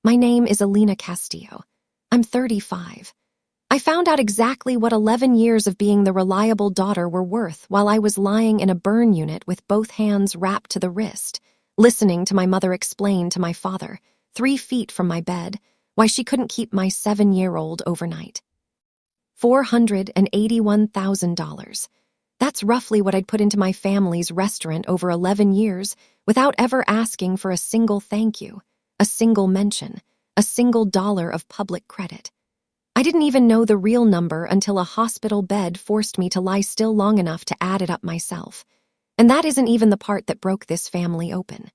My name is Alina Castillo. I'm 35. I found out exactly what 11 years of being the reliable daughter were worth while I was lying in a burn unit with both hands wrapped to the wrist, listening to my mother explain to my father, 3 feet from my bed, why she couldn't keep my 7-year-old overnight. $481,000. That's roughly what I'd put into my family's restaurant over 11 years without ever asking for a single thank you, a single mention, a single dollar of public credit. I didn't even know the real number until a hospital bed forced me to lie still long enough to add it up myself. And that isn't even the part that broke this family open.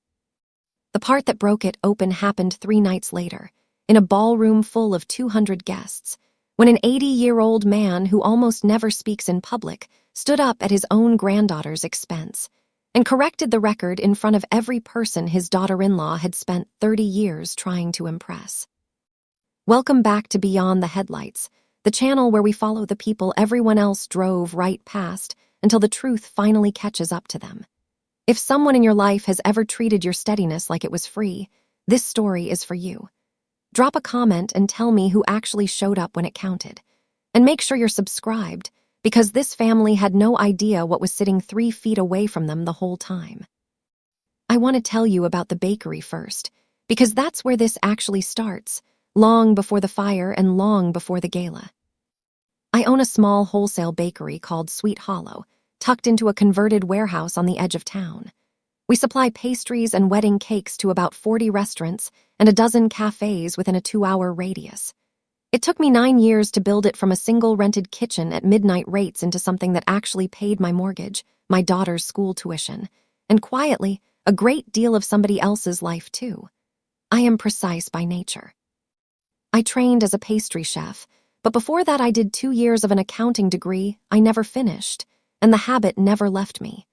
The part that broke it open happened 3 nights later, in a ballroom full of 200 guests, when an 80-year-old man who almost never speaks in public stood up at his own granddaughter's expense and corrected the record in front of every person his daughter-in-law had spent 30 years trying to impress. Welcome back to Beyond the Headlights, the channel where we follow the people everyone else drove right past until the truth finally catches up to them. If someone in your life has ever treated your steadiness like it was free, this story is for you. Drop a comment and tell me who actually showed up when it counted. And make sure you're subscribed, because this family had no idea what was sitting 3 feet away from them the whole time. I want to tell you about the bakery first, because that's where this actually starts, long before the fire and long before the gala. I own a small wholesale bakery called Sweet Hollow, tucked into a converted warehouse on the edge of town. We supply pastries and wedding cakes to about 40 restaurants and a dozen cafes within a 2-hour radius. It took me 9 years to build it from a single rented kitchen at midnight rates into something that actually paid my mortgage, my daughter's school tuition, and quietly, a great deal of somebody else's life too. I am precise by nature. I trained as a pastry chef, but before that I did 2 years of an accounting degree I never finished, and the habit never left me.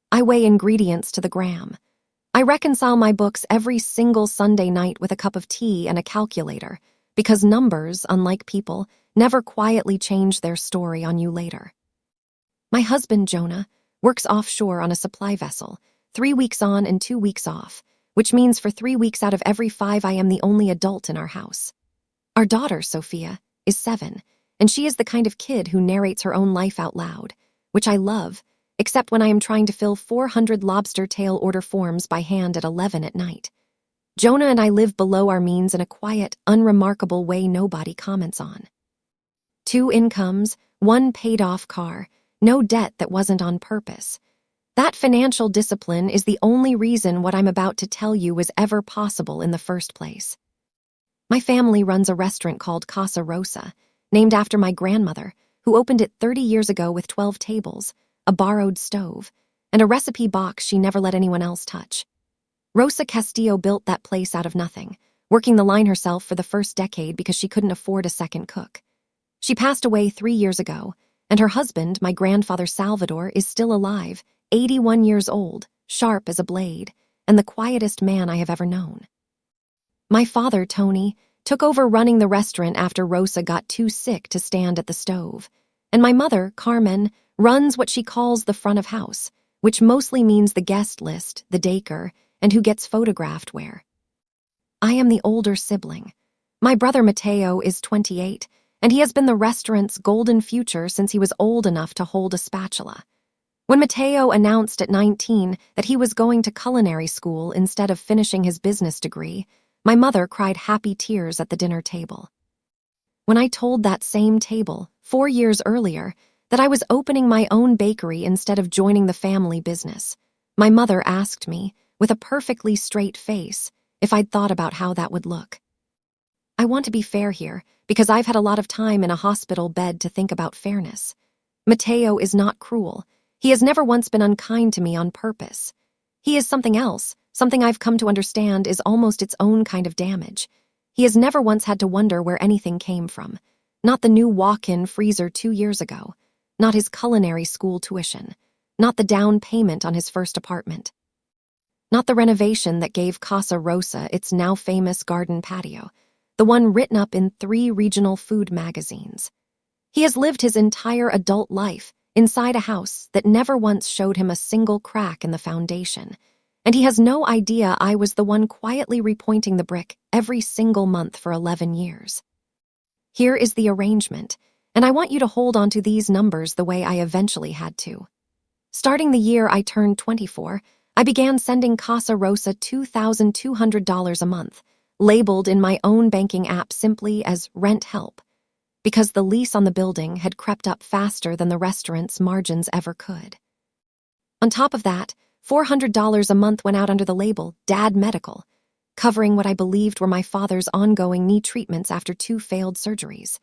I weigh ingredients to the gram. I reconcile my books every single Sunday night with a cup of tea and a calculator, because numbers, unlike people, never quietly change their story on you later. My husband, Jonah, works offshore on a supply vessel, 3 weeks on and 2 weeks off, which means for 3 weeks out of every 5 I am the only adult in our house. Our daughter, Sophia, is 7, and she is the kind of kid who narrates her own life out loud, which I love, except when I am trying to fill 400 lobster tail order forms by hand at 11 at night. Jonah and I live below our means in a quiet, unremarkable way nobody comments on. 2 incomes, 1 paid-off car, no debt that wasn't on purpose. That financial discipline is the only reason what I'm about to tell you was ever possible in the first place. My family runs a restaurant called Casa Rosa, named after my grandmother, who opened it 30 years ago with 12 tables, a borrowed stove, and a recipe box she never let anyone else touch. Rosa Castillo built that place out of nothing, working the line herself for the first decade because she couldn't afford a second cook. She passed away 3 years ago, and her husband, my grandfather Salvador, is still alive, 81 years old, sharp as a blade, and the quietest man I have ever known. My father, Tony, took over running the restaurant after Rosa got too sick to stand at the stove, and my mother, Carmen, runs what she calls the front of house, which mostly means the guest list, the decor, and who gets photographed where. I am the older sibling. My brother Mateo is 28, and he has been the restaurant's golden future since he was old enough to hold a spatula. When Mateo announced at 19 that he was going to culinary school instead of finishing his business degree, my mother cried happy tears at the dinner table. When I told that same table, 4 years earlier, that I was opening my own bakery instead of joining the family business, my mother asked me, with a perfectly straight face, if I'd thought about how that would look. I want to be fair here, because I've had a lot of time in a hospital bed to think about fairness. Mateo is not cruel. He has never once been unkind to me on purpose. He is something else, something I've come to understand is almost its own kind of damage. He has never once had to wonder where anything came from. Not the new walk-in freezer 2 years ago. Not his culinary school tuition. Not the down payment on his first apartment. Not the renovation that gave Casa Rosa its now famous garden patio, the one written up in 3 regional food magazines. He has lived his entire adult life inside a house that never once showed him a single crack in the foundation, And he has no idea I was the one quietly repointing the brick every single month for 11 years. Here is the arrangement, and I want you to hold on to these numbers the way I eventually had to. Starting the year I turned 24, I began sending Casa Rosa $2,200 a month, labeled in my own banking app simply as rent help, because the lease on the building had crept up faster than the restaurant's margins ever could. On top of that, $400 a month went out under the label Dad Medical, covering what I believed were my father's ongoing knee treatments after 2 failed surgeries.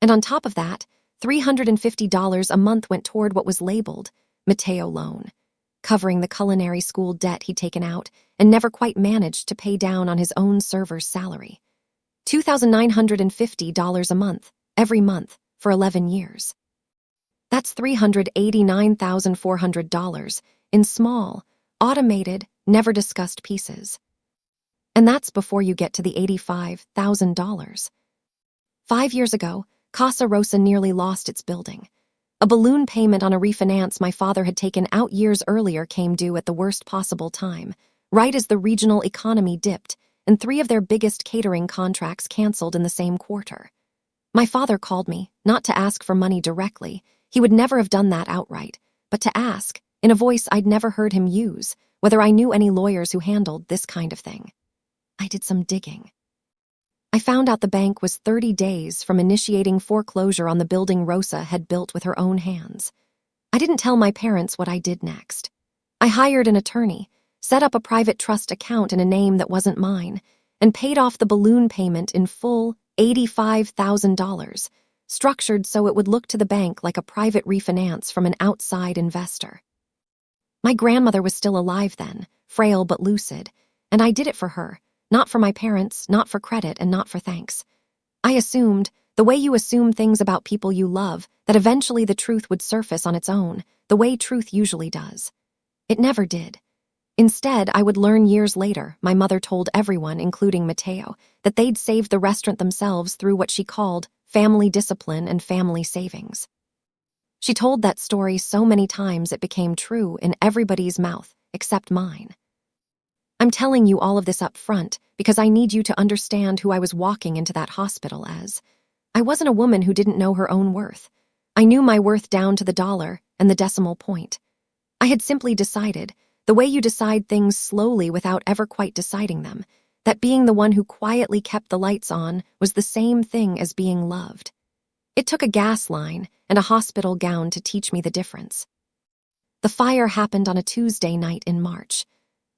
And on top of that, $350 a month went toward what was labeled Mateo Loan, covering the culinary school debt he'd taken out and never quite managed to pay down on his own server's salary. $2,950 a month, every month, for 11 years. That's $389,400 in small, automated, never discussed pieces. And that's before you get to the $85,000. 5 years ago, Casa Rosa nearly lost its building. A balloon payment on a refinance my father had taken out years earlier came due at the worst possible time, right as the regional economy dipped and 3 of their biggest catering contracts canceled in the same quarter. My father called me, not to ask for money directly, he would never have done that outright, but to ask, in a voice I'd never heard him use, whether I knew any lawyers who handled this kind of thing. I did some digging. I found out the bank was 30 days from initiating foreclosure on the building Rosa had built with her own hands. I didn't tell my parents what I did next. I hired an attorney, set up a private trust account in a name that wasn't mine, and paid off the balloon payment in full, $85,000, structured so it would look to the bank like a private refinance from an outside investor. My grandmother was still alive then, frail but lucid, and I did it for her. Not for my parents, not for credit, and not for thanks. I assumed, the way you assume things about people you love, that eventually the truth would surface on its own, the way truth usually does. It never did. Instead, I would learn years later, my mother told everyone, including Mateo, that they'd saved the restaurant themselves through what she called family discipline and family savings. She told that story so many times it became true in everybody's mouth, except mine. I'm telling you all of this up front because I need you to understand who I was walking into that hospital as. I wasn't a woman who didn't know her own worth. I knew my worth down to the dollar and the decimal point. I had simply decided, the way you decide things slowly without ever quite deciding them, that being the one who quietly kept the lights on was the same thing as being loved. It took a gas line and a hospital gown to teach me the difference. The fire happened on a Tuesday night in March.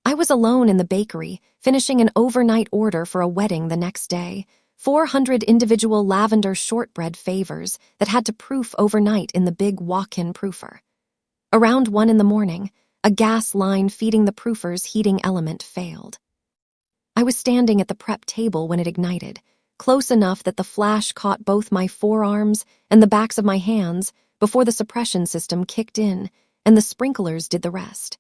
I was alone in the bakery, finishing an overnight order for a wedding the next day, 400 individual lavender shortbread favors that had to proof overnight in the big walk-in proofer. Around 1 a.m, a gas line feeding the proofer's heating element failed. I was standing at the prep table when it ignited, close enough that the flash caught both my forearms and the backs of my hands before the suppression system kicked in and the sprinklers did the rest.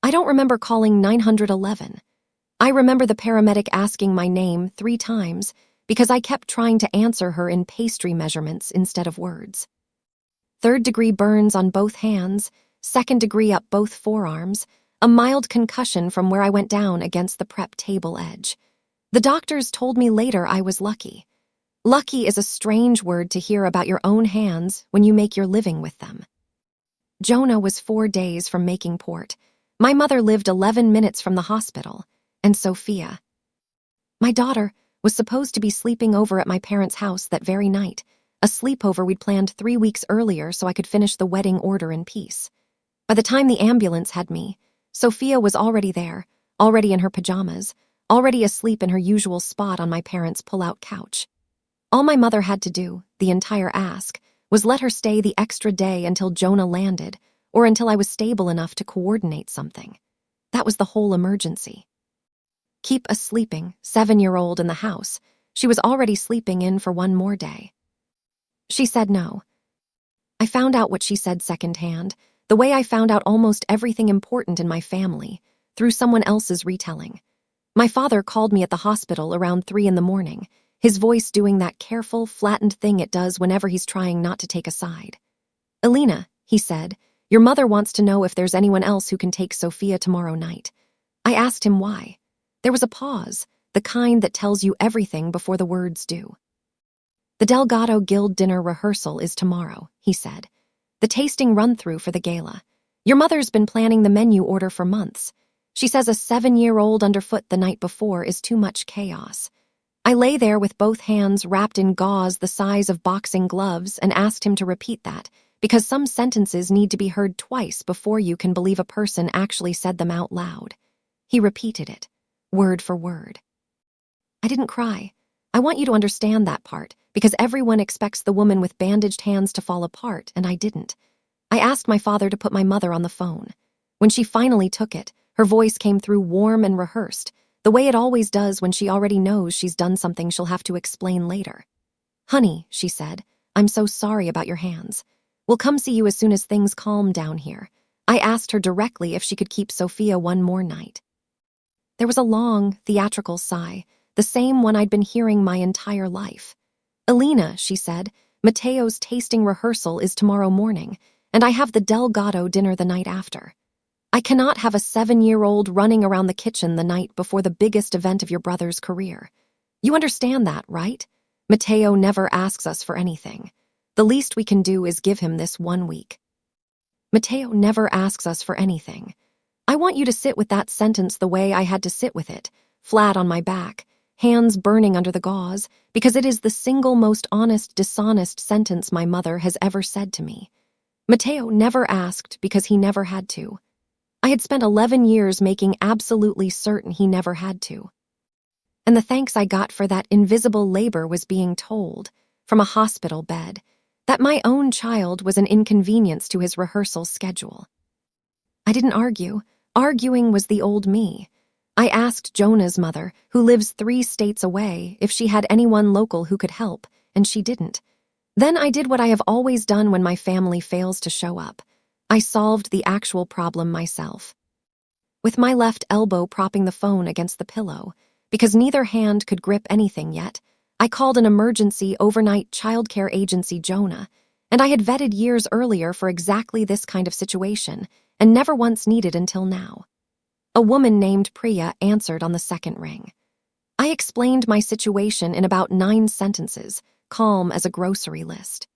I don't remember calling 911. I remember the paramedic asking my name 3 times because I kept trying to answer her in pastry measurements instead of words. 3rd-degree burns on both hands, 2nd degree up both forearms, a mild concussion from where I went down against the prep table edge. The doctors told me later I was lucky. Lucky is a strange word to hear about your own hands when you make your living with them. Jonah was 4 days from making port. My mother lived 11 minutes from the hospital, and Sophia. My daughter was supposed to be sleeping over at my parents' house that very night, a sleepover we'd planned 3 weeks earlier so I could finish the wedding order in peace. By the time the ambulance had me, Sophia was already there, already in her pajamas, already asleep in her usual spot on my parents' pull-out couch. All my mother had to do, the entire ask, was let her stay the extra day until Jonah landed, or until I was stable enough to coordinate something. That was the whole emergency. Keep a sleeping 7-year-old in the house. She was already sleeping in for 1 more day. She said no. I found out what she said secondhand, the way I found out almost everything important in my family, through someone else's retelling. My father called me at the hospital around 3 a.m, his voice doing that careful, flattened thing it does whenever he's trying not to take a side. "Alina," he said, "your mother wants to know if there's anyone else who can take Sophia tomorrow night." I asked him why. There was a pause, the kind that tells you everything before the words do. The Delgado Guild dinner rehearsal is tomorrow, he said. The tasting run-through for the gala. Your mother's been planning the menu order for months. She says a 7-year-old underfoot the night before is too much chaos. I lay there with both hands wrapped in gauze the size of boxing gloves and asked him to repeat that, because some sentences need to be heard twice before you can believe a person actually said them out loud. He repeated it, word for word. I didn't cry. I want you to understand that part, because everyone expects the woman with bandaged hands to fall apart, and I didn't. I asked my father to put my mother on the phone. When she finally took it, her voice came through warm and rehearsed, the way it always does when she already knows she's done something she'll have to explain later. Honey, she said, I'm so sorry about your hands. We'll come see you as soon as things calm down here. I asked her directly if she could keep Sophia one more night. There was a long, theatrical sigh, the same one I'd been hearing my entire life. Alina, she said, Mateo's tasting rehearsal is tomorrow morning, and I have the Delgado dinner the night after. I cannot have a 7-year-old running around the kitchen the night before the biggest event of your brother's career. You understand that, right? Mateo never asks us for anything. The least we can do is give him this 1 week. Mateo never asks us for anything. I want you to sit with that sentence the way I had to sit with it, flat on my back, hands burning under the gauze, because it is the single most honest, dishonest sentence my mother has ever said to me. Mateo never asked because he never had to. I had spent 11 years making absolutely certain he never had to. And the thanks I got for that invisible labor was being told, from a hospital bed, that my own child was an inconvenience to his rehearsal schedule. I didn't argue. Arguing was the old me. I asked Jonah's mother, who lives 3 states away, if she had anyone local who could help, and she didn't. Then I did what I have always done when my family fails to show up. I solved the actual problem myself. With my left elbow propping the phone against the pillow, because neither hand could grip anything yet, I called an emergency overnight childcare agency, Jonah, and I had vetted years earlier for exactly this kind of situation, and never once needed until now. A woman named Priya answered on the second ring. I explained my situation in about 9 sentences, calm as a grocery list.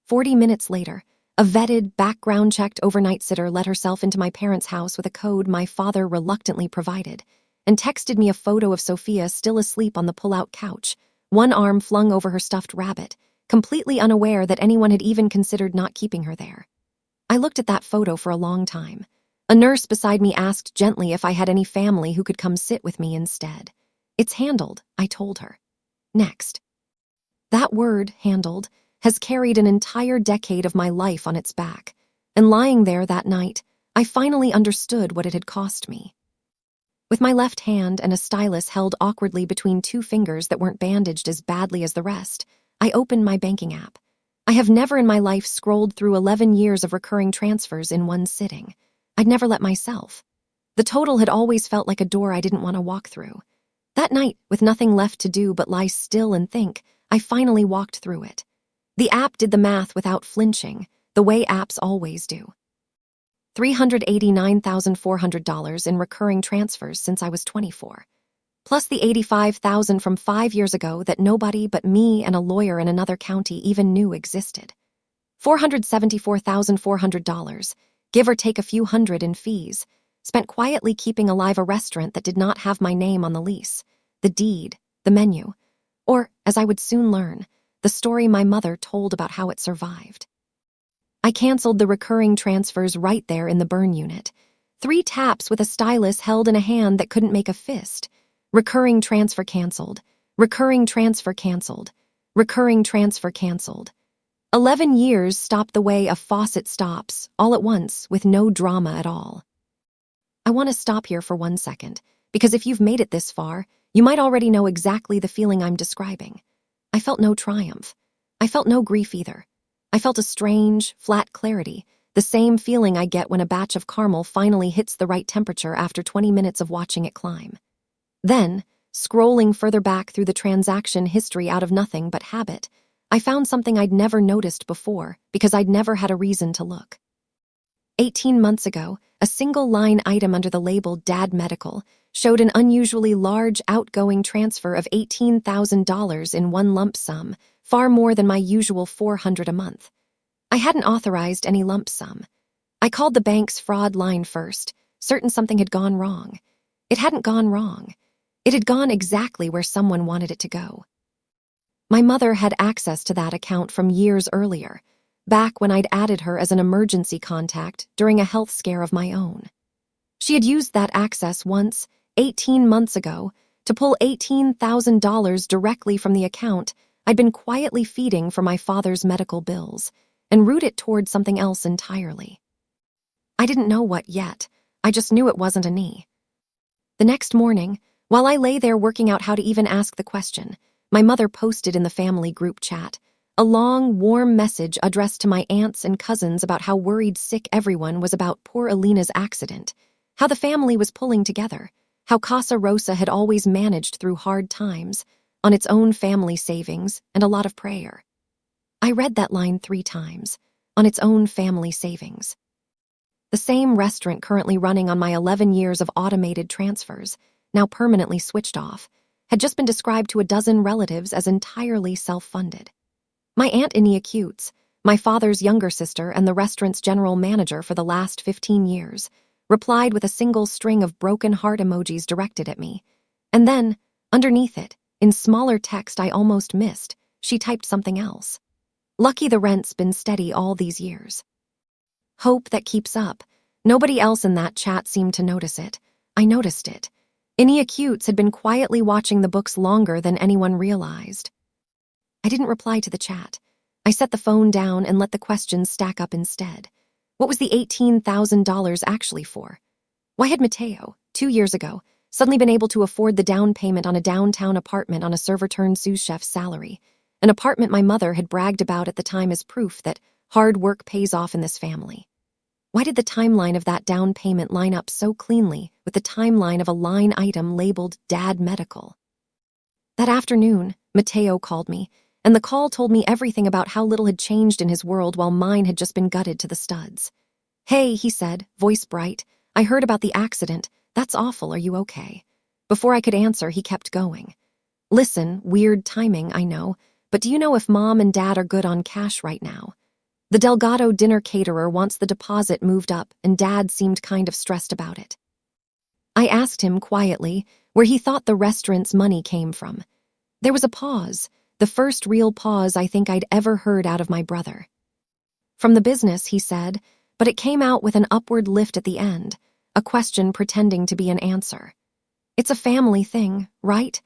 40 minutes later, a vetted, background-checked overnight sitter let herself into my parents' house with a code my father reluctantly provided, and texted me a photo of Sophia still asleep on the pull-out couch, one arm flung over her stuffed rabbit, completely unaware that anyone had even considered not keeping her there. I looked at that photo for a long time. A nurse beside me asked gently if I had any family who could come sit with me instead. It's handled, I told her. Next. That word, handled, has carried an entire decade of my life on its back, and lying there that night, I finally understood what it had cost me. With my left hand and a stylus held awkwardly between 2 fingers that weren't bandaged as badly as the rest, I opened my banking app. I have never in my life scrolled through 11 years of recurring transfers in one sitting. I'd never let myself. The total had always felt like a door I didn't want to walk through. That night, with nothing left to do but lie still and think, I finally walked through it. The app did the math without flinching, the way apps always do. $389,400 in recurring transfers since I was 24, plus the $85,000 from 5 years ago that nobody but me and a lawyer in another county even knew existed. $474,400, give or take a few hundred in fees, spent quietly keeping alive a restaurant that did not have my name on the lease, the deed, the menu, or, as I would soon learn, the story my mother told about how it survived. I canceled the recurring transfers right there in the burn unit. 3 taps with a stylus held in a hand that couldn't make a fist. Recurring transfer canceled. Recurring transfer canceled. Recurring transfer canceled. 11 years stopped the way a faucet stops, all at once, with no drama at all. I want to stop here for 1 second, because if you've made it this far, you might already know exactly the feeling I'm describing. I felt no triumph. I felt no grief either. I felt a strange, flat clarity, the same feeling I get when a batch of caramel finally hits the right temperature after 20 minutes of watching it climb. Then, scrolling further back through the transaction history out of nothing but habit, I found something I'd never noticed before because I'd never had a reason to look. 18 months ago, a single line item under the label Dad Medical showed an unusually large outgoing transfer of $18,000 in one lump sum, far more than my usual $400 a month. I hadn't authorized any lump sum. I called the bank's fraud line first, certain something had gone wrong. It hadn't gone wrong. It had gone exactly where someone wanted it to go. My mother had access to that account from years earlier, back when I'd added her as an emergency contact during a health scare of my own. She had used that access once, 18 months ago, to pull $18,000 directly from the account I'd been quietly feeding for my father's medical bills, and route it toward something else entirely. I didn't know what yet. I just knew it wasn't a knee. The next morning, while I lay there working out how to even ask the question, my mother posted in the family group chat a long, warm message addressed to my aunts and cousins about how worried sick everyone was about poor Alina's accident, how the family was pulling together, how Casa Rosa had always managed through hard times, on its own family savings and a lot of prayer. I read that line 3 times, on its own family savings. The same restaurant currently running on my 11 years of automated transfers, now permanently switched off, had just been described to a dozen relatives as entirely self-funded. My Aunt Inia Cutes, my father's younger sister and the restaurant's general manager for the last 15 years, replied with a single string of broken heart emojis directed at me. And then, underneath it, in smaller text I almost missed, she typed something else. Lucky the rent's been steady all these years. Hope that keeps up. Nobody else in that chat seemed to notice it. I noticed it. Inia Cutes had been quietly watching the books longer than anyone realized. I didn't reply to the chat. I set the phone down and let the questions stack up instead. What was the $18,000 actually for? Why had Mateo, 2 years ago, suddenly been able to afford the down payment on a downtown apartment on a server-turned-sous chef's salary, an apartment my mother had bragged about at the time as proof that hard work pays off in this family? Why did the timeline of that down payment line up so cleanly with the timeline of a line item labeled Dad Medical? That afternoon, Mateo called me, and the call told me everything about how little had changed in his world while mine had just been gutted to the studs. "Hey," he said, voice bright, "I heard about the accident. That's awful, are you okay?" Before I could answer, he kept going. "Listen, weird timing, I know, but do you know if Mom and Dad are good on cash right now? The Delgado dinner caterer wants the deposit moved up, and Dad seemed kind of stressed about it." I asked him quietly where he thought the restaurant's money came from. There was a pause, the first real pause I think I'd ever heard out of my brother. "From the business," he said, but it came out with an upward lift at the end, a question pretending to be an answer. "It's a family thing, right?"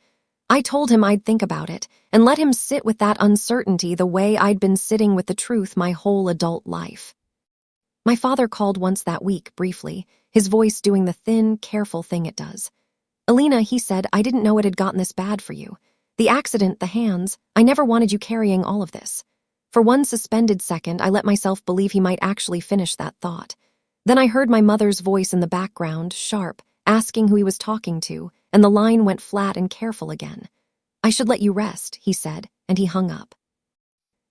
I told him I'd think about it and let him sit with that uncertainty the way I'd been sitting with the truth my whole adult life. My father called once that week, briefly, his voice doing the thin, careful thing it does. "Alina," he said, "I didn't know it had gotten this bad for you. The accident, the hands, I never wanted you carrying all of this." For one suspended second, I let myself believe he might actually finish that thought. Then I heard my mother's voice in the background, sharp, asking who he was talking to, and the line went flat and careful again. "I should let you rest," he said, and he hung up.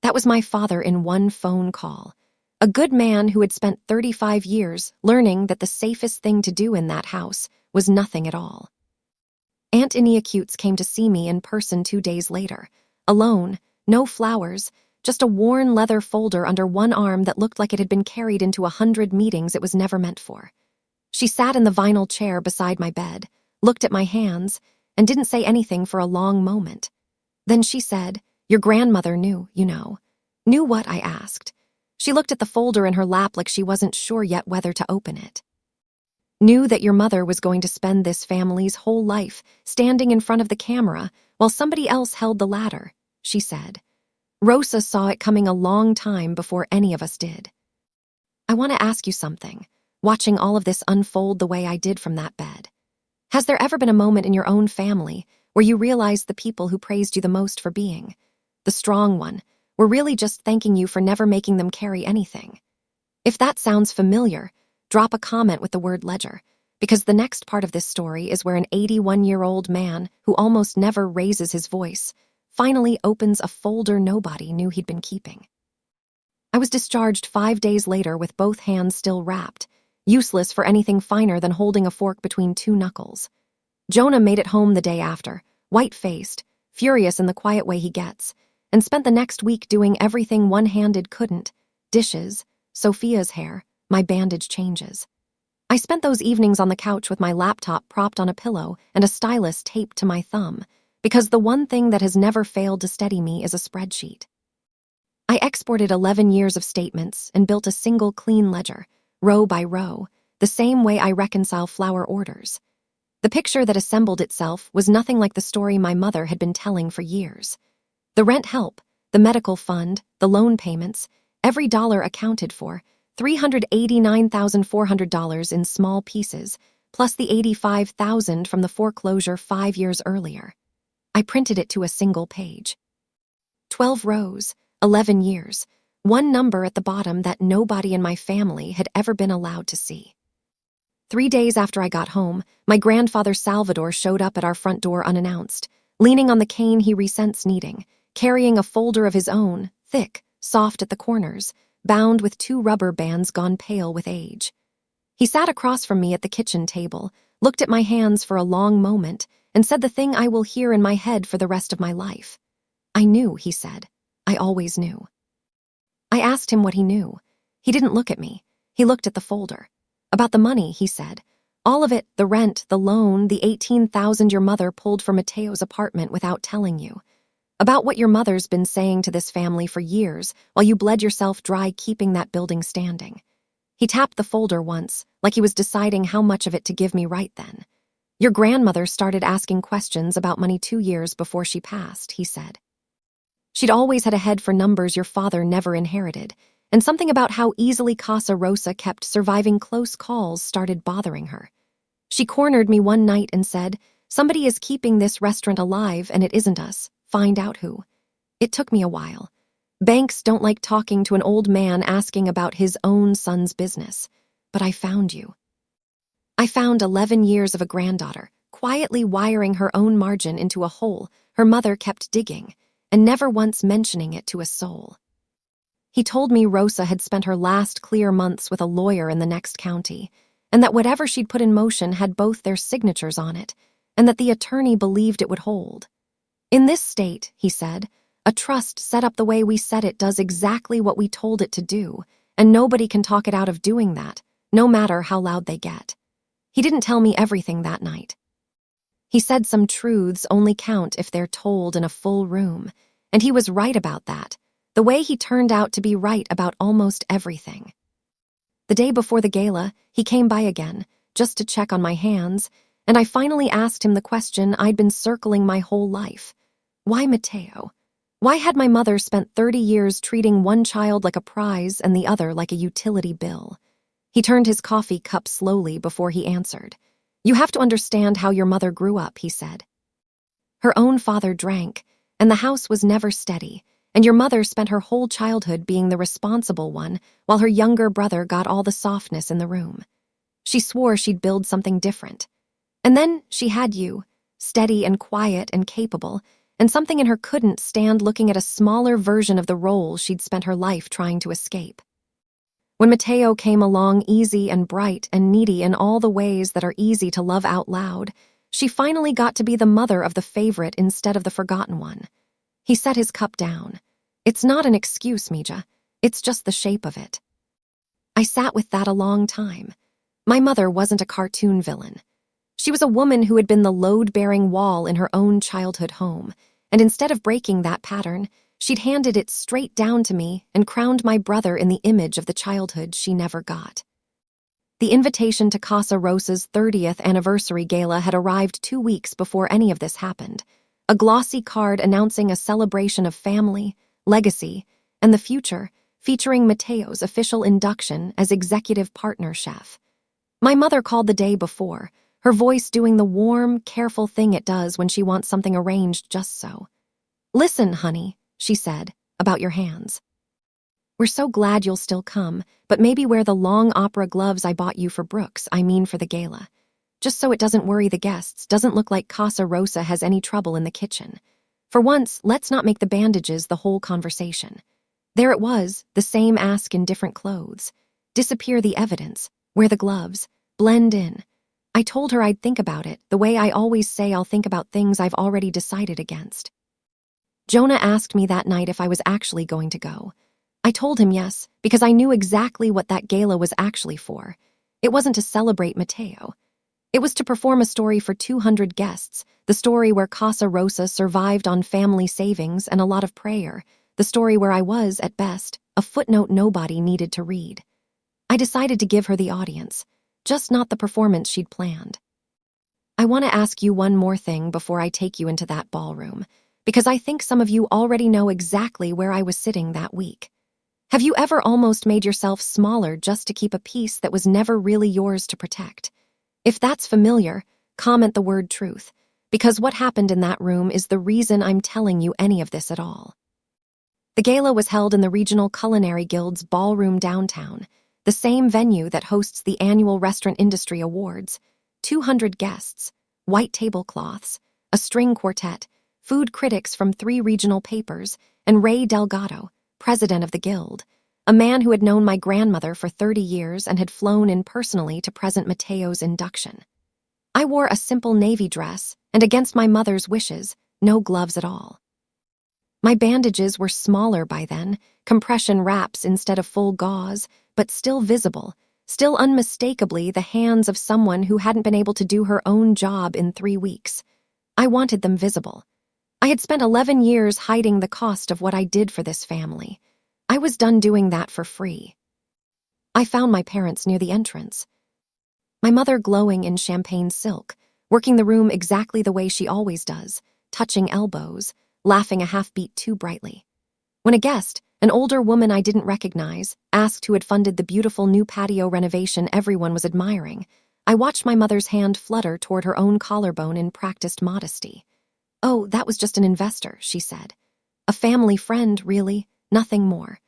That was my father in one phone call. A good man who had spent 35 years learning that the safest thing to do in that house was nothing at all. Aunt Inia Cutes came to see me in person 2 days later, alone, no flowers, just a worn leather folder under one arm that looked like it had been carried into 100 meetings it was never meant for. She sat in the vinyl chair beside my bed, looked at my hands, and didn't say anything for a long moment. Then she said, "Your grandmother knew, you know." "Knew what?" I asked. She looked at the folder in her lap like she wasn't sure yet whether to open it. "Knew that your mother was going to spend this family's whole life standing in front of the camera while somebody else held the ladder," she said. "Rosa saw it coming a long time before any of us did." I want to ask you something, watching all of this unfold the way I did from that bed. Has there ever been a moment in your own family where you realized the people who praised you the most for being the strong one were really just thanking you for never making them carry anything? If that sounds familiar, drop a comment with the word ledger, because the next part of this story is where an 81-year-old man who almost never raises his voice finally opens a folder nobody knew he'd been keeping. I was discharged 5 days later with both hands still wrapped, useless for anything finer than holding a fork between two knuckles. Jonah made it home the day after, white-faced, furious in the quiet way he gets, and spent the next week doing everything one-handed couldn't: dishes, Sophia's hair, my bandage changes. I spent those evenings on the couch with my laptop propped on a pillow and a stylus taped to my thumb, because the one thing that has never failed to steady me is a spreadsheet. I exported 11 years of statements and built a single clean ledger, row by row, the same way I reconcile flower orders. The picture that assembled itself was nothing like the story my mother had been telling for years. The rent help, the medical fund, the loan payments, every dollar accounted for, $389,400 in small pieces, plus the $85,000 from the foreclosure 5 years earlier. I printed it to a single page. 12 rows, 11 years, one number at the bottom that nobody in my family had ever been allowed to see. 3 days after I got home, my grandfather Salvador showed up at our front door unannounced, leaning on the cane he resents needing, carrying a folder of his own, thick, soft at the corners, bound with 2 rubber bands gone pale with age. He sat across from me at the kitchen table, looked at my hands for a long moment, and said the thing I will hear in my head for the rest of my life. I knew, he said. I always knew. I asked him what he knew. He didn't look at me. He looked at the folder. About the money, he said. All of it, the rent, the loan, the $18,000 your mother pulled for Mateo's apartment without telling you. About what your mother's been saying to this family for years while you bled yourself dry keeping that building standing. He tapped the folder once, like he was deciding how much of it to give me right then. Your grandmother started asking questions about money 2 years before she passed, he said. She'd always had a head for numbers your father never inherited, and something about how easily Casa Rosa kept surviving close calls started bothering her. She cornered me one night and said, "Somebody is keeping this restaurant alive and it isn't us. Find out who." It took me a while. Banks don't like talking to an old man asking about his own son's business. But I found you. I found 11 years of a granddaughter, quietly wiring her own margin into a hole her mother kept digging, and never once mentioning it to a soul. He told me Rosa had spent her last clear months with a lawyer in the next county, and that whatever she'd put in motion had both their signatures on it, and that the attorney believed it would hold. In this state, he said, a trust set up the way we said it does exactly what we told it to do, and nobody can talk it out of doing that, no matter how loud they get. He didn't tell me everything that night. He said some truths only count if they're told in a full room, and he was right about that, the way he turned out to be right about almost everything. The day before the gala, he came by again, just to check on my hands, and I finally asked him the question I'd been circling my whole life. Why Mateo? Why had my mother spent 30 years treating one child like a prize and the other like a utility bill? He turned his coffee cup slowly before he answered. You have to understand how your mother grew up, he said. Her own father drank, and the house was never steady, and your mother spent her whole childhood being the responsible one while her younger brother got all the softness in the room. She swore she'd build something different. And then she had you, steady and quiet and capable, and something in her couldn't stand looking at a smaller version of the role she'd spent her life trying to escape. When Mateo came along easy and bright and needy in all the ways that are easy to love out loud, she finally got to be the mother of the favorite instead of the forgotten one. He set his cup down. It's not an excuse, Mija. It's just the shape of it. I sat with that a long time. My mother wasn't a cartoon villain. She was a woman who had been the load-bearing wall in her own childhood home, and instead of breaking that pattern, she'd handed it straight down to me and crowned my brother in the image of the childhood she never got. The invitation to Casa Rosa's 30th anniversary gala had arrived 2 weeks before any of this happened, a glossy card announcing a celebration of family, legacy, and the future, featuring Mateo's official induction as executive partner chef. My mother called the day before, her voice doing the warm, careful thing it does when she wants something arranged just so. "Listen, honey," she said, "about your hands. We're so glad you'll still come, but maybe wear the long opera gloves I bought you for Brooks, I mean for the gala. Just so it doesn't worry the guests, doesn't look like Casa Rosa has any trouble in the kitchen. For once, let's not make the bandages the whole conversation. There it was, the same ask in different clothes. Disappear the evidence. Wear the gloves. Blend in. I told her I'd think about it, the way I always say I'll think about things I've already decided against. Jonah asked me that night if I was actually going to go. I told him yes, because I knew exactly what that gala was actually for. It wasn't to celebrate Mateo. It was to perform a story for 200 guests, the story where Casa Rosa survived on family savings and a lot of prayer, the story where I was, at best, a footnote nobody needed to read. I decided to give her the audience, just not the performance she'd planned. I want to ask you one more thing before I take you into that ballroom, because I think some of you already know exactly where I was sitting that week. Have you ever almost made yourself smaller just to keep a piece that was never really yours to protect? If that's familiar, comment the word truth, because what happened in that room is the reason I'm telling you any of this at all. The gala was held in the Regional Culinary Guild's ballroom downtown, the same venue that hosts the annual Restaurant Industry Awards. 200 guests, white tablecloths, a string quartet, food critics from 3 regional papers, and Ray Delgado, president of the guild, a man who had known my grandmother for 30 years and had flown in personally to present Mateo's induction. I wore a simple navy dress, and against my mother's wishes, no gloves at all. My bandages were smaller by then, compression wraps instead of full gauze, but still visible, still unmistakably the hands of someone who hadn't been able to do her own job in 3 weeks. I wanted them visible. I had spent 11 years hiding the cost of what I did for this family. I was done doing that for free. I found my parents near the entrance. My mother glowing in champagne silk, working the room exactly the way she always does, touching elbows, laughing a half-beat too brightly. When a guest, an older woman I didn't recognize, asked who had funded the beautiful new patio renovation everyone was admiring, I watched my mother's hand flutter toward her own collarbone in practiced modesty. "Oh, that was just an investor," she said. "A family friend, really, nothing more."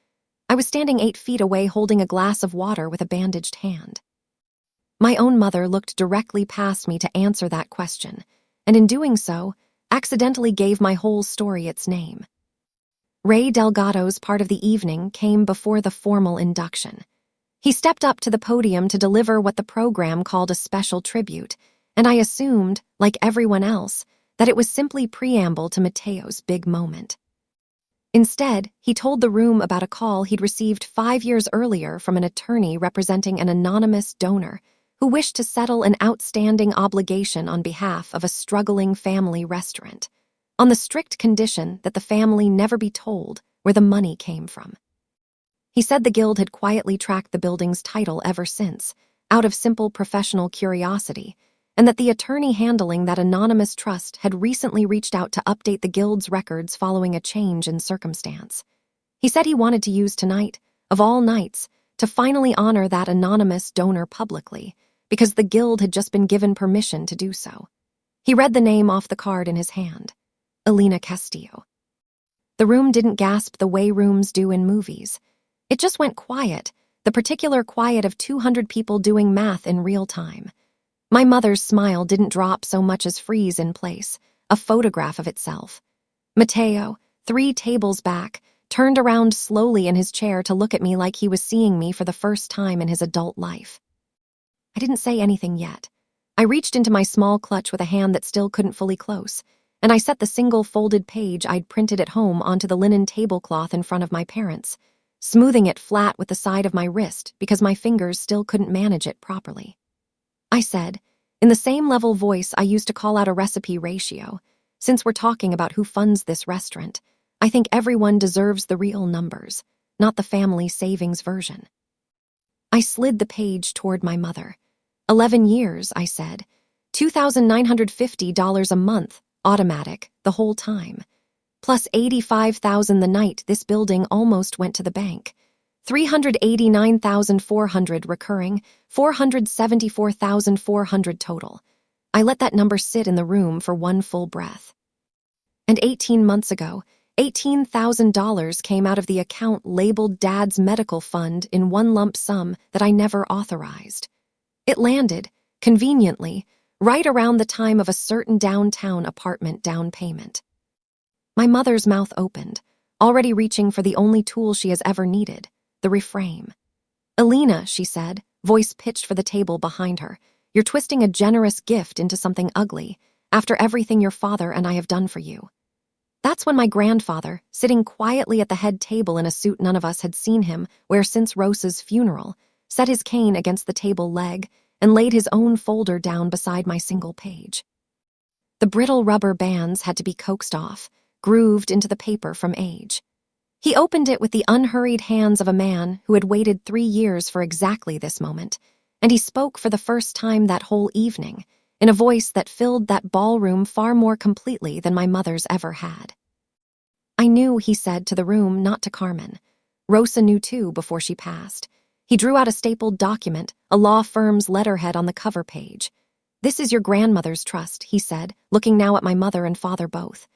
I was standing 8 feet away holding a glass of water with a bandaged hand. My own mother looked directly past me to answer that question, and in doing so, accidentally gave my whole story its name. Ray Delgado's part of the evening came before the formal induction. He stepped up to the podium to deliver what the program called a special tribute, and I assumed, like everyone else, that it was simply preamble to Mateo's big moment. Instead, he told the room about a call he'd received 5 years earlier from an attorney representing an anonymous donor who wished to settle an outstanding obligation on behalf of a struggling family restaurant, on the strict condition that the family never be told where the money came from. He said the guild had quietly tracked the building's title ever since, out of simple professional curiosity, and that the attorney handling that anonymous trust had recently reached out to update the guild's records following a change in circumstance. He said he wanted to use tonight, of all nights, to finally honor that anonymous donor publicly, because the guild had just been given permission to do so. He read the name off the card in his hand. Elena Castillo. The room didn't gasp the way rooms do in movies. It just went quiet, the particular quiet of 200 people doing math in real time. My mother's smile didn't drop so much as freeze in place, a photograph of itself. Mateo, 3 tables back, turned around slowly in his chair to look at me like he was seeing me for the first time in his adult life. I didn't say anything yet. I reached into my small clutch with a hand that still couldn't fully close, and I set the single folded page I'd printed at home onto the linen tablecloth in front of my parents, smoothing it flat with the side of my wrist because my fingers still couldn't manage it properly. I said, in the same level voice I used to call out a recipe ratio, "Since we're talking about who funds this restaurant, I think everyone deserves the real numbers, not the family savings version." I slid the page toward my mother. 11 years, I said. $2,950 a month, automatic, the whole time. Plus $85,000 the night this building almost went to the bank. $389,400 recurring, $474,400 total. I let that number sit in the room for one full breath. And 18 months ago, $18,000 came out of the account labeled Dad's medical fund in one lump sum that I never authorized. It landed, conveniently, right around the time of a certain downtown apartment down payment. My mother's mouth opened, already reaching for the only tool she has ever needed, the reframe. "Alina," she said, voice pitched for the table behind her, "you're twisting a generous gift into something ugly, after everything your father and I have done for you." That's when my grandfather, sitting quietly at the head table in a suit none of us had seen him wear since Rosa's funeral, set his cane against the table leg and laid his own folder down beside my single page. The brittle rubber bands had to be coaxed off, grooved into the paper from age. He opened it with the unhurried hands of a man who had waited 3 years for exactly this moment, and he spoke for the first time that whole evening, in a voice that filled that ballroom far more completely than my mother's ever had. "I knew," he said to the room, not to Carmen. Rosa knew too before she passed. He drew out a stapled document, a law firm's letterhead on the cover page. "This is your grandmother's trust," he said, looking now at my mother and father both.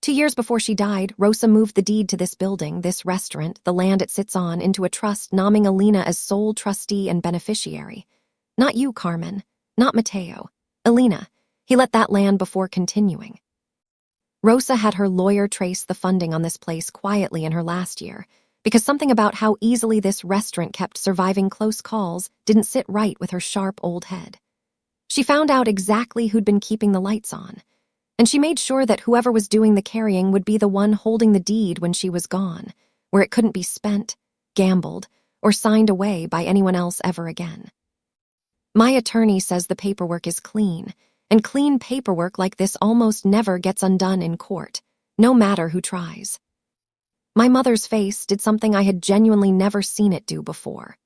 "2 years before she died, Rosa moved the deed to this building, this restaurant, the land it sits on, into a trust naming Alina as sole trustee and beneficiary. Not you, Carmen. Not Mateo. Alina." He let that land before continuing. "Rosa had her lawyer trace the funding on this place quietly in her last year, because something about how easily this restaurant kept surviving close calls didn't sit right with her sharp old head. She found out exactly who'd been keeping the lights on, and she made sure that whoever was doing the carrying would be the one holding the deed when she was gone, where it couldn't be spent, gambled, or signed away by anyone else ever again. My attorney says the paperwork is clean, and clean paperwork like this almost never gets undone in court, no matter who tries." My mother's face did something I had genuinely never seen it do before.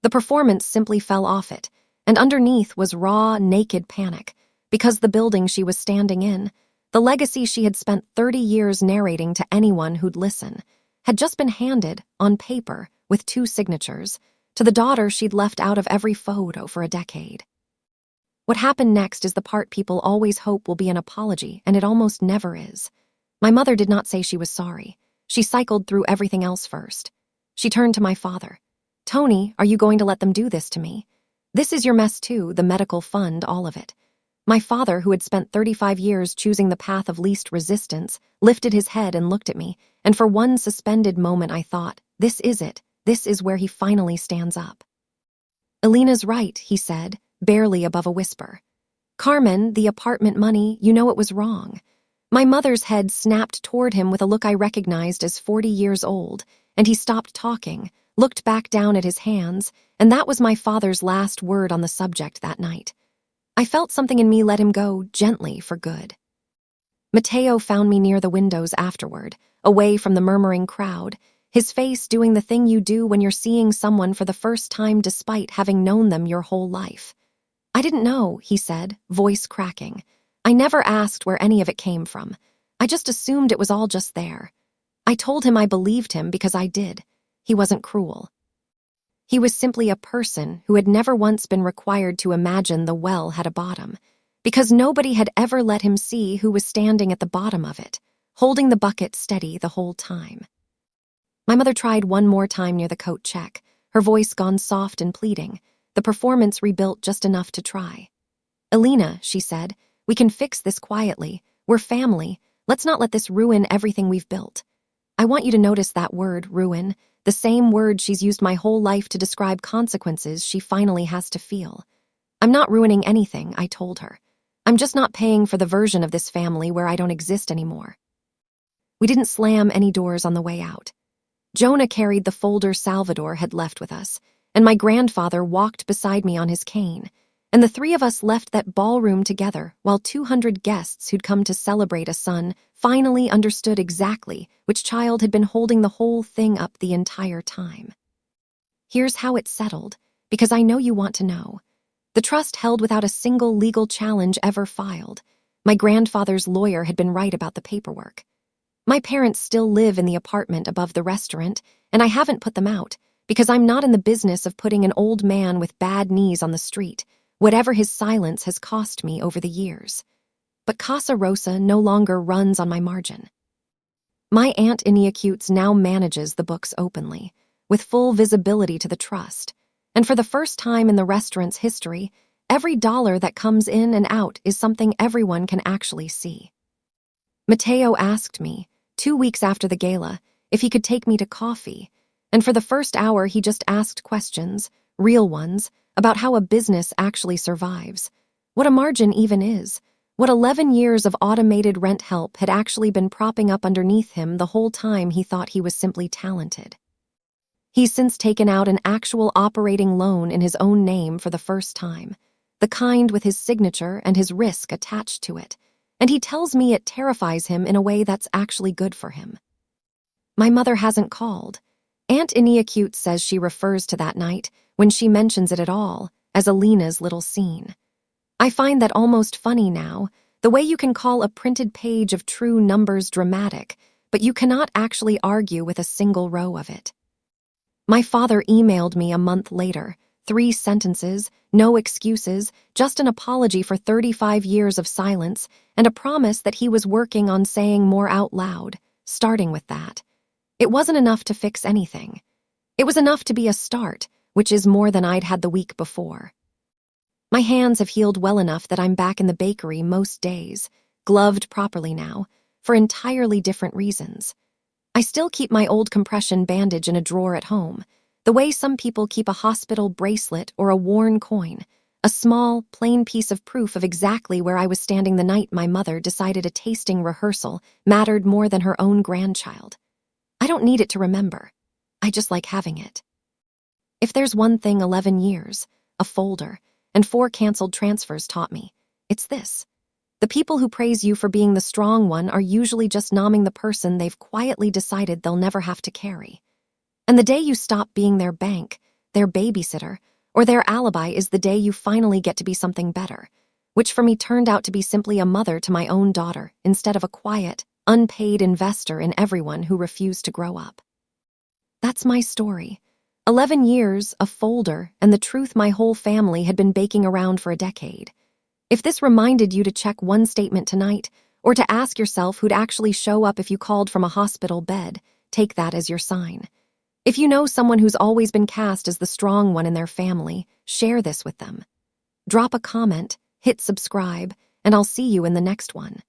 The performance simply fell off it, and underneath was raw, naked panic, because the building she was standing in, the legacy she had spent 30 years narrating to anyone who'd listen, had just been handed, on paper, with 2 signatures, to the daughter she'd left out of every photo for a decade. What happened next is the part people always hope will be an apology, and it almost never is. My mother did not say she was sorry. She cycled through everything else first. She turned to my father. "Tony, are you going to let them do this to me? This is your mess too, the medical fund, all of it." My father, who had spent 35 years choosing the path of least resistance, lifted his head and looked at me, and for one suspended moment I thought, this is it. This is where he finally stands up. "Alina's right," he said, barely above a whisper. "Carmen, the apartment money, you know it was wrong." My mother's head snapped toward him with a look I recognized as 40 years old, and he stopped talking, looked back down at his hands, and that was my father's last word on the subject that night. I felt something in me let him go, gently, for good. Mateo found me near the windows afterward, away from the murmuring crowd, his face doing the thing you do when you're seeing someone for the first time despite having known them your whole life. "I didn't know," he said, voice cracking. "I never asked where any of it came from. I just assumed it was all just there. I told him I believed him because I did. He wasn't cruel. He was simply a person who had never once been required to imagine the well had a bottom, because nobody had ever let him see who was standing at the bottom of it, holding the bucket steady the whole time." My mother tried one more time near the coat check, her voice gone soft and pleading, the performance rebuilt just enough to try. "Alina," she said, "we can fix this quietly. We're family. Let's not let this ruin everything we've built." I want you to notice that word, ruin, the same word she's used my whole life to describe consequences she finally has to feel. "I'm not ruining anything," I told her. "I'm just not paying for the version of this family where I don't exist anymore." We didn't slam any doors on the way out. Jonah carried the folder Salvador had left with us, and my grandfather walked beside me on his cane, and the 3 of us left that ballroom together while 200 guests who'd come to celebrate a son finally understood exactly which child had been holding the whole thing up the entire time. Here's how it settled, because I know you want to know. The trust held without a single legal challenge ever filed. My grandfather's lawyer had been right about the paperwork. My parents still live in the apartment above the restaurant, and I haven't put them out, because I'm not in the business of putting an old man with bad knees on the street, whatever his silence has cost me over the years. But Casa Rosa no longer runs on my margin. My aunt Iniacutes now manages the books openly, with full visibility to the trust, and for the first time in the restaurant's history, every dollar that comes in and out is something everyone can actually see. Mateo asked me, 2 weeks after the gala, if he could take me to coffee. And for the first hour, he just asked questions, real ones, about how a business actually survives, what a margin even is, what 11 years of automated rent help had actually been propping up underneath him the whole time he thought he was simply talented. He's since taken out an actual operating loan in his own name for the first time, the kind with his signature and his risk attached to it, and he tells me it terrifies him in a way that's actually good for him. My mother hasn't called. Aunt Iniacute says she refers to that night, when she mentions it at all, as Alina's little scene. I find that almost funny now, the way you can call a printed page of true numbers dramatic, but you cannot actually argue with a single row of it. My father emailed me a month later, 3 sentences, no excuses, just an apology for 35 years of silence, and a promise that he was working on saying more out loud, starting with that. It wasn't enough to fix anything. It was enough to be a start, which is more than I'd had the week before. My hands have healed well enough that I'm back in the bakery most days, gloved properly now, for entirely different reasons. I still keep my old compression bandage in a drawer at home, the way some people keep a hospital bracelet or a worn coin, a small, plain piece of proof of exactly where I was standing the night my mother decided a tasting rehearsal mattered more than her own grandchild. I don't need it to remember. I just like having it. If there's one thing 11 years, a folder, and 4 canceled transfers taught me, it's this. The people who praise you for being the strong one are usually just nomming the person they've quietly decided they'll never have to carry. And the day you stop being their bank, their babysitter, or their alibi is the day you finally get to be something better, which for me turned out to be simply a mother to my own daughter instead of a quiet, unpaid investor in everyone who refused to grow up. That's my story. 11 years, a folder, and the truth my whole family had been baking around for a decade. If this reminded you to check one statement tonight, or to ask yourself who'd actually show up if you called from a hospital bed, take that as your sign. If you know someone who's always been cast as the strong one in their family, share this with them. Drop a comment, hit subscribe, and I'll see you in the next one.